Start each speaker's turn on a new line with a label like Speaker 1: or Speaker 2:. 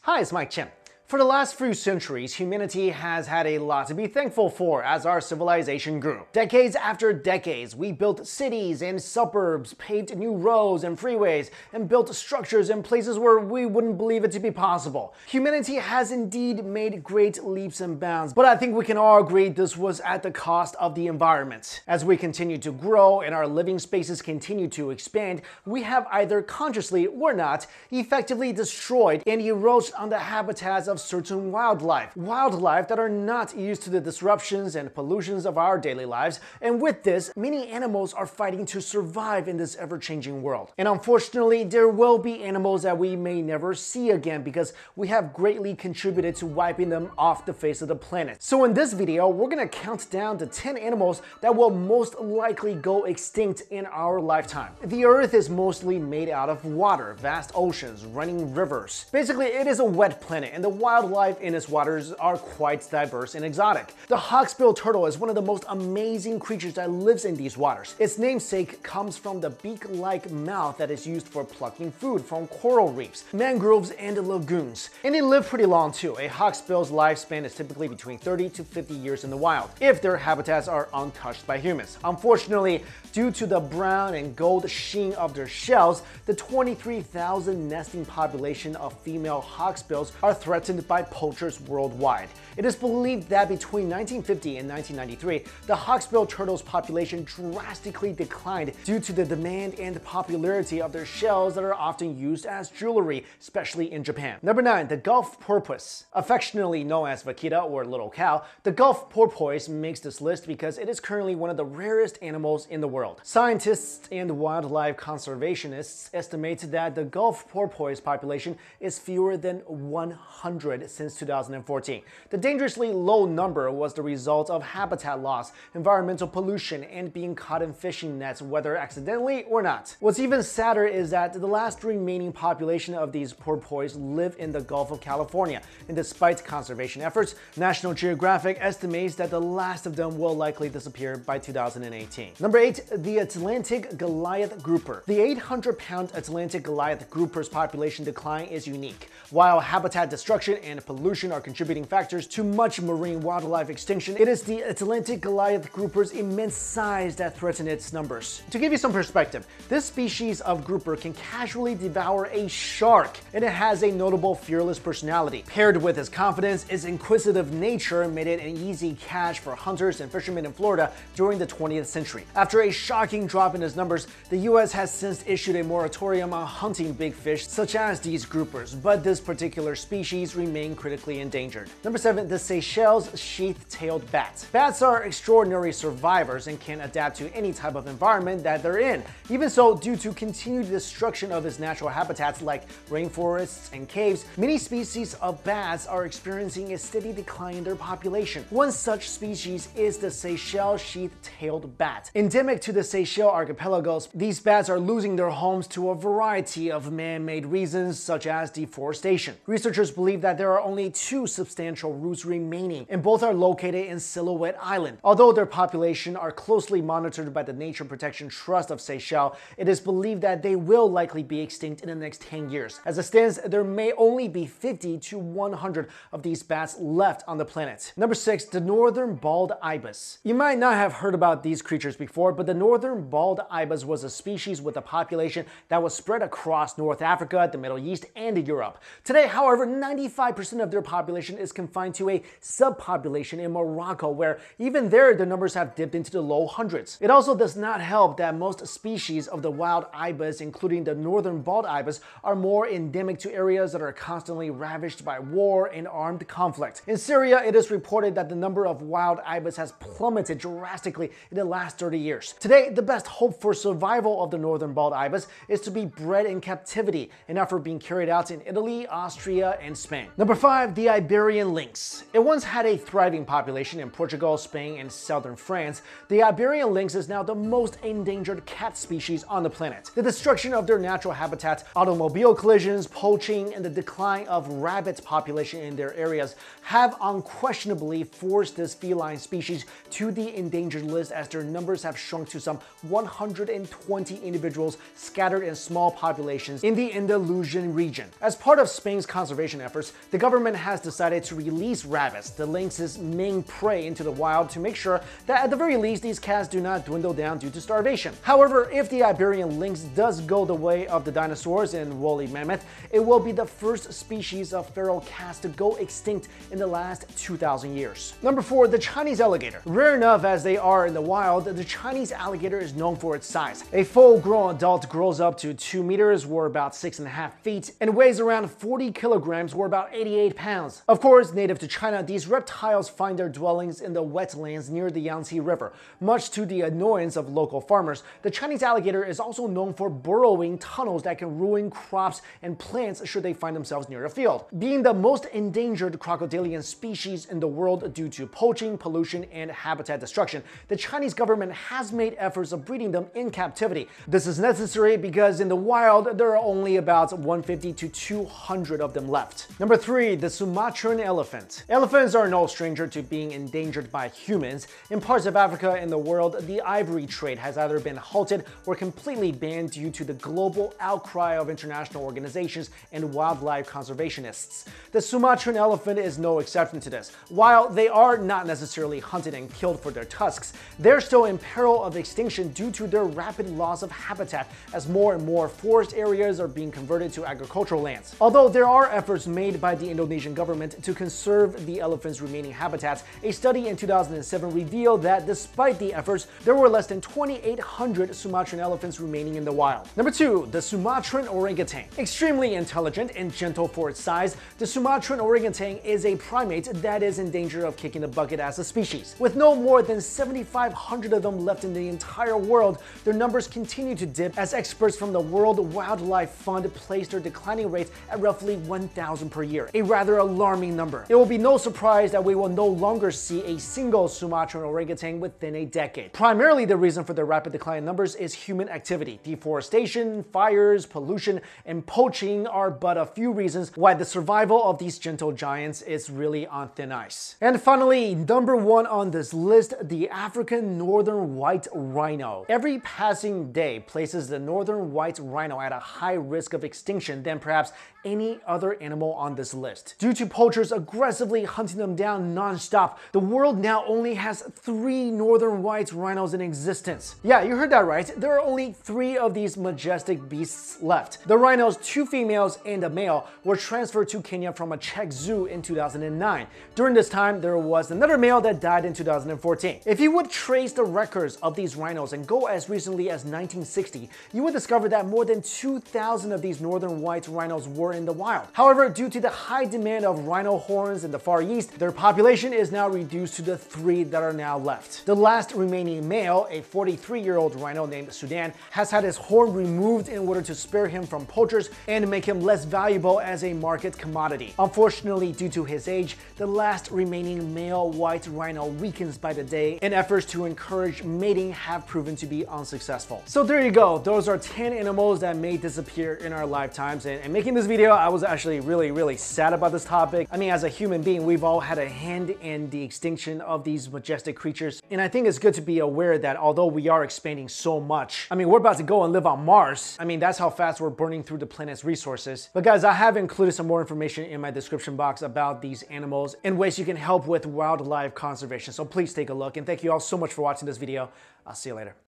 Speaker 1: Hi, it's Chen. For the last few centuries, humanity has had a lot to be thankful for as our civilization grew. Decades after decades, we built cities and suburbs, paved new roads and freeways, and built structures in places where we wouldn't believe it to be possible. Humanity has indeed made great leaps and bounds, but I think we can all agree this was at the cost of the environment. As we continue to grow and our living spaces continue to expand, we have either consciously or not effectively destroyed and eroded on the habitats of certain wildlife that are not used to the disruptions and pollutions of our daily lives, and with this, many animals are fighting to survive in this ever-changing world. And unfortunately, there will be animals that we may never see again because we have greatly contributed to wiping them off the face of the planet. So in this video, we're gonna count down the 10 animals that will most likely go extinct in our lifetime. The Earth is mostly made out of water, vast oceans, running rivers. Basically, it is a wet planet, and the wildlife in its waters are quite diverse and exotic. The hawksbill turtle is one of the most amazing creatures that lives in these waters. Its namesake comes from the beak-like mouth that is used for plucking food from coral reefs, mangroves, and lagoons. And they live pretty long too. A hawksbill's lifespan is typically between 30 to 50 years in the wild, if their habitats are untouched by humans. Unfortunately, due to the brown and gold sheen of their shells, the 23,000 nesting population of female hawksbills are threatened by poachers worldwide. It is believed that between 1950 and 1993, the hawksbill turtle's population drastically declined due to the demand and popularity of their shells that are often used as jewelry, especially in Japan. Number 9, the Gulf porpoise. Affectionately known as vaquita or little cow, the Gulf porpoise makes this list because it is currently one of the rarest animals in the world. Scientists and wildlife conservationists estimate that the Gulf porpoise population is fewer than 100 since 2014. The dangerously low number was the result of habitat loss, environmental pollution, and being caught in fishing nets, whether accidentally or not. What's even sadder is that the last remaining population of these porpoise live in the Gulf of California, and despite conservation efforts, National Geographic estimates that the last of them will likely disappear by 2018. Number 8, the Atlantic Goliath grouper. The 800-pound Atlantic Goliath grouper's population decline is unique. While habitat destruction and pollution are contributing factors to much marine wildlife extinction, it is the Atlantic Goliath grouper's immense size that threaten its numbers. To give you some perspective, this species of grouper can casually devour a shark, and it has a notable fearless personality. Paired with its confidence, its inquisitive nature made it an easy catch for hunters and fishermen in Florida during the 20th century. After a shocking drop in its numbers, the US has since issued a moratorium on hunting big fish such as these groupers, but this particular species remain critically endangered. Number 7, the Seychelles sheath-tailed bat. Bats are extraordinary survivors and can adapt to any type of environment that they're in. Even so, due to continued destruction of its natural habitats like rainforests and caves, many species of bats are experiencing a steady decline in their population. One such species is the Seychelles sheath-tailed bat. Endemic to the Seychelles archipelagos, these bats are losing their homes to a variety of man-made reasons such as deforestation. Researchers believe that there are only 2 substantial routes remaining, and both are located in Silhouette Island. Although their population are closely monitored by the Nature Protection Trust of Seychelles, it is believed that they will likely be extinct in the next 10 years. As it stands, there may only be 50 to 100 of these bats left on the planet. Number 6, the northern bald ibis. You might not have heard about these creatures before, but the northern bald ibis was a species with a population that was spread across North Africa, the Middle East, and Europe. Today, however, 95% of their population is confined to a subpopulation in Morocco, where even there the numbers have dipped into the low hundreds. It also does not help that most species of the wild ibis, including the northern bald ibis, are more endemic to areas that are constantly ravaged by war and armed conflict. In Syria, it is reported that the number of wild ibis has plummeted drastically in the last 30 years. Today, the best hope for survival of the northern bald ibis is to be bred in captivity, an effort being carried out in Italy, Austria, and Spain. Number 5, the Iberian lynx. It once had a thriving population in Portugal, Spain, and southern France. The Iberian lynx is now the most endangered cat species on the planet. The destruction of their natural habitat, automobile collisions, poaching, and the decline of rabbit population in their areas have unquestionably forced this feline species to the endangered list, as their numbers have shrunk to some 120 individuals scattered in small populations in the Andalusian region. As part of Spain's conservation efforts, the government has decided to release rabbits, the lynx's main prey, into the wild to make sure that at the very least these cats do not dwindle down due to starvation. However, if the Iberian lynx does go the way of the dinosaurs and woolly mammoth, it will be the first species of feral cats to go extinct in the last 2,000 years. Number 4, the Chinese alligator. Rare enough as they are in the wild, the Chinese alligator is known for its size. A full-grown adult grows up to 2 meters, or about 6.5 feet, and weighs around 40 kilograms, or about 88 pounds. Of course, native to China, these reptiles find their dwellings in the wetlands near the Yangtze River. Much to the annoyance of local farmers, the Chinese alligator is also known for burrowing tunnels that can ruin crops and plants should they find themselves near a field. Being the most endangered crocodilian species in the world due to poaching, pollution, and habitat destruction, the Chinese government has made efforts of breeding them in captivity. This is necessary because in the wild, there are only about 150 to 200 of them left. Number 3, the Sumatran elephant. Elephants are no stranger to being endangered by humans. In parts of Africa and the world, the ivory trade has either been halted or completely banned due to the global outcry of international organizations and wildlife conservationists. The Sumatran elephant is no exception to this. While they are not necessarily hunted and killed for their tusks, they're still in peril of extinction due to their rapid loss of habitat as more and more forest areas are being converted to agricultural lands. Although there are efforts made by the Indonesian government to conserve the elephant's remaining habitats, a study in 2007 revealed that despite the efforts, there were less than 2,800 Sumatran elephants remaining in the wild. Number 2, the Sumatran orangutan. Extremely intelligent and gentle for its size, the Sumatran orangutan is a primate that is in danger of kicking the bucket as a species. With no more than 7,500 of them left in the entire world, their numbers continue to dip as experts from the World Wildlife Fund place their declining rate at roughly 1,000 per year, a rather alarming number. It will be no surprise that we will no longer see a single Sumatran orangutan within a decade. Primarily, the reason for the rapid decline in numbers is human activity. Deforestation, fires, pollution, and poaching are but a few reasons why the survival of these gentle giants is really on thin ice. And finally, number 1 on this list, the African northern white rhino. Every passing day places the northern white rhino at a high risk of extinction than perhaps any other animal on this list. Due to poachers aggressively hunting them down non-stop, the world now only has 3 northern white rhinos in existence. Yeah, you heard that right. There are only 3 of these majestic beasts left. The rhinos, 2 females and a male, were transferred to Kenya from a Czech zoo in 2009. During this time, there was another male that died in 2014. If you would trace the records of these rhinos and go as recently as 1960, you would discover that more than 2,000 of these northern white rhinos were in the wild. However, due to the high demand of rhino horns in the Far East, their population is now reduced to the 3 that are now left. The last remaining male, a 43-year-old rhino named Sudan, has had his horn removed in order to spare him from poachers and make him less valuable as a market commodity. Unfortunately, due to his age, the last remaining male white rhino weakens by the day, and efforts to encourage mating have proven to be unsuccessful. So there you go. Those are 10 animals that may disappear in our lifetimes, and making this video, I was actually really sad about this topic. I mean, as a human being, we've all had a hand in the extinction of these majestic creatures, and I think it's good to be aware that although we are expanding so much, I mean, we're about to go and live on Mars. I mean, that's how fast we're burning through the planet's resources. But guys, I have included some more information in my description box about these animals and ways you can help with wildlife conservation, so please take a look, and thank you all so much for watching this video. I'll see you later.